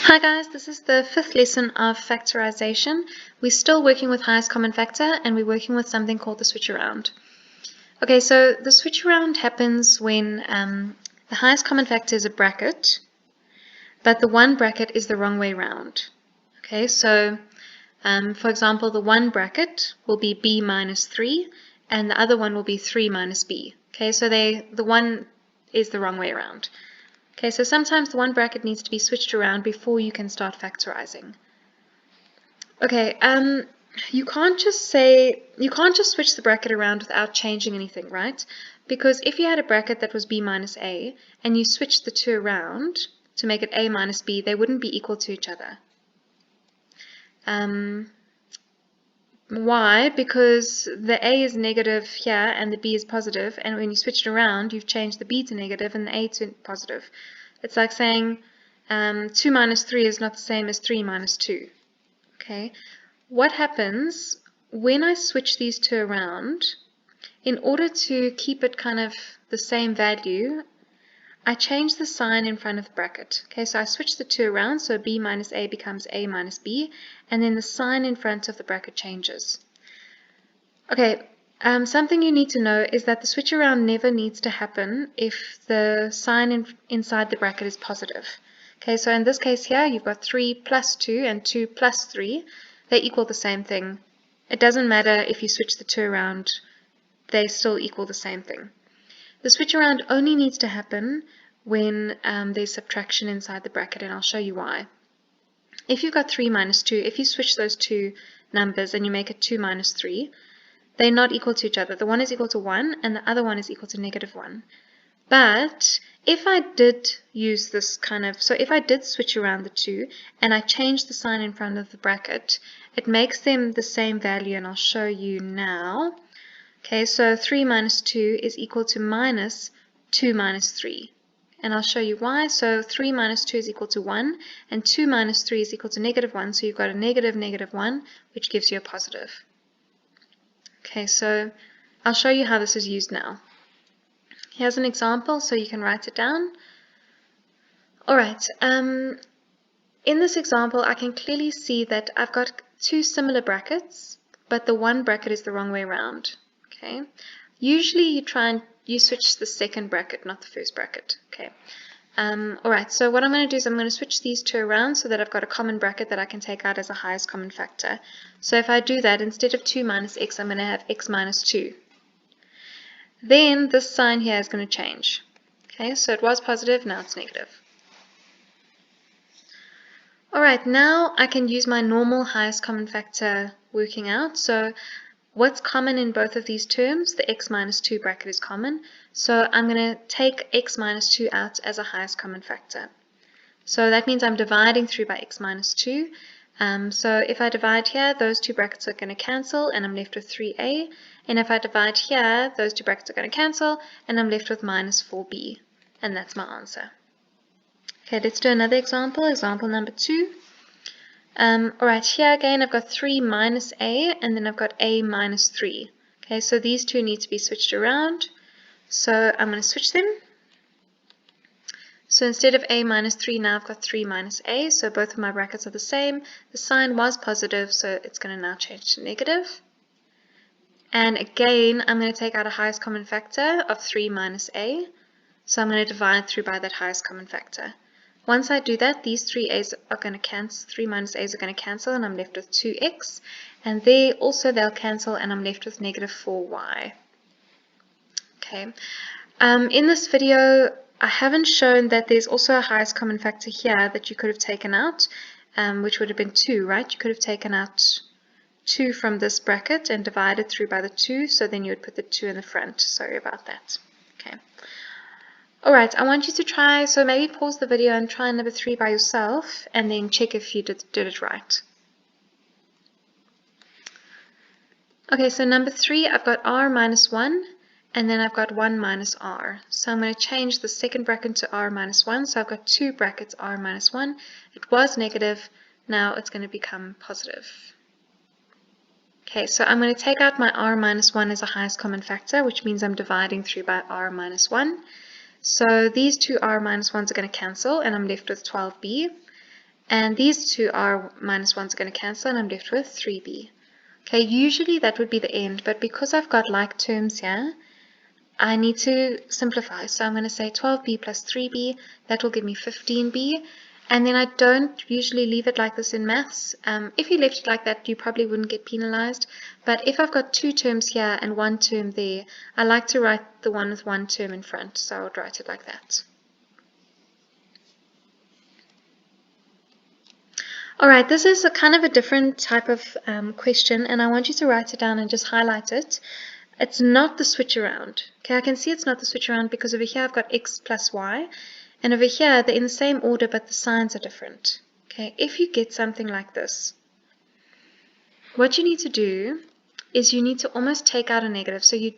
Hi guys, this is the fifth lesson of factorization. We're still working with highest common factor and we're working with something called the switch around. Okay, so the switch around happens when the highest common factor is a bracket, but the one bracket is the wrong way round. Okay, so for example, the one bracket will be b minus 3 and the other one will be 3 minus b. Okay, so the one is the wrong way around. Okay, so sometimes the one bracket needs to be switched around before you can start factorizing. Okay, you can't just switch the bracket around without changing anything, right? Because if you had a bracket that was b minus a and you switched the two around to make it a minus b, they wouldn't be equal to each other. Why? Because the a is negative here and the b is positive, and when you switch it around, you've changed the b to negative and the a to positive. It's like saying 2 minus 3 is not the same as 3 minus 2. Okay, what happens when I switch these two around? In order to keep it kind of the same value, I change the sign in front of the bracket. Okay, so I switch the two around, so b minus a becomes a minus b, and then the sign in front of the bracket changes. Okay, something you need to know is that the switch around never needs to happen if the sign inside the bracket is positive. Okay, so in this case here, you've got 3 plus 2 and 2 plus 3. They equal the same thing. It doesn't matter if you switch the two around, they still equal the same thing. The switch around only needs to happen when there's subtraction inside the bracket, and I'll show you why. If you've got 3 minus 2, if you switch those two numbers and you make it 2 minus 3, they're not equal to each other. The one is equal to 1 and the other one is equal to negative 1. But if I did use this if I did switch around the two and I changed the sign in front of the bracket, it makes them the same value, and I'll show you now. Okay, so 3 minus 2 is equal to minus 2 minus 3. And I'll show you why. So 3 minus 2 is equal to 1, and 2 minus 3 is equal to negative 1. So you've got a negative, negative 1, which gives you a positive. Okay, so I'll show you how this is used now. Here's an example, so you can write it down. Alright, in this example, I can clearly see that I've got two similar brackets, but the one bracket is the wrong way around. Okay, usually you switch the second bracket, not the first bracket. Okay, alright, so what I'm going to do is I'm going to switch these two around so that I've got a common bracket that I can take out as a highest common factor. So if I do that, instead of 2 minus x, I'm going to have x minus 2. Then this sign here is going to change. Okay, so it was positive, now it's negative. Alright, now I can use my normal highest common factor working out. So what's common in both of these terms? The x minus 2 bracket is common. So I'm going to take x minus 2 out as a highest common factor. So that means I'm dividing through by x minus 2. So if I divide here, those two brackets are going to cancel and I'm left with 3a. And if I divide here, those two brackets are going to cancel and I'm left with minus 4b. And that's my answer. Okay, let's do another example, example number 2. Alright, here again I've got 3 minus a and then I've got a minus 3. Okay, so these two need to be switched around. So I'm going to switch them. So instead of a minus 3, now I've got 3 minus a, so both of my brackets are the same. The sign was positive, so it's going to now change to negative. And again, I'm going to take out a highest common factor of 3 minus a. So I'm going to divide through by that highest common factor. Once I do that, these 3a's are going to cancel, 3 minus a's are going to cancel, and I'm left with 2x. And there also they'll cancel, and I'm left with negative 4y. Okay. In this video, I haven't shown that there's also a highest common factor here that you could have taken out, which would have been 2, right? You could have taken out 2 from this bracket and divided through by the 2, so then you would put the 2 in the front. Sorry about that. Okay. Alright, I want you to try, so maybe pause the video and try number 3 by yourself, and then check if you did it right. Okay, so number 3, I've got r minus 1, and then I've got 1 minus r. So I'm going to change the second bracket to r minus 1, so I've got two brackets r minus 1. It was negative, now it's going to become positive. Okay, so I'm going to take out my r minus 1 as a highest common factor, which means I'm dividing through by r minus 1. So these two r minus 1s are going to cancel, and I'm left with 12b. And these two are minus 1s are going to cancel, and I'm left with 3b. Okay, usually that would be the end, but because I've got like terms here, I need to simplify. So I'm going to say 12b plus 3b, that will give me 15b. And then I don't usually leave it like this in maths. If you left it like that, you probably wouldn't get penalized. But if I've got two terms here and one term there, I like to write the one with one term in front. So I would write it like that. Alright, this is a kind of a different type of question, and I want you to write it down and just highlight it. It's not the switch around. Okay, I can see it's not the switch around because over here I've got x plus y, and over here they're in the same order but the signs are different. Okay, if you get something like this, what you need to do is you need to almost take out a negative. So you're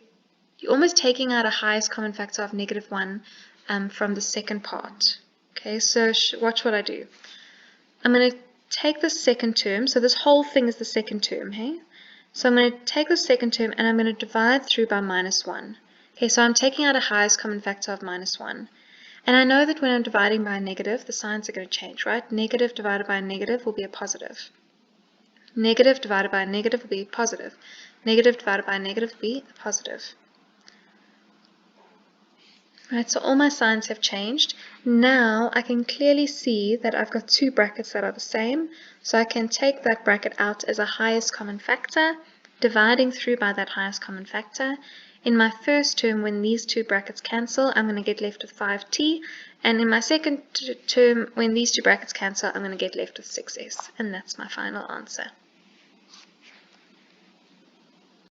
almost taking out a highest common factor of -1 from the second part. Okay, so watch what I do. I'm going to take the second term, so this whole thing is the second term, hey? So I'm going to take the second term and I'm going to divide through by -1. Okay, so I'm taking out a highest common factor of -1. And I know that when I'm dividing by a negative, the signs are going to change, right? Negative divided by a negative will be a positive. Negative divided by a negative will be a positive. Negative divided by a negative will be a positive. Right, so all my signs have changed. Now I can clearly see that I've got two brackets that are the same, so I can take that bracket out as a highest common factor, dividing through by that highest common factor. In my first term, when these two brackets cancel, I'm going to get left with 5t, and in my second term, when these two brackets cancel, I'm going to get left with 6s, and that's my final answer.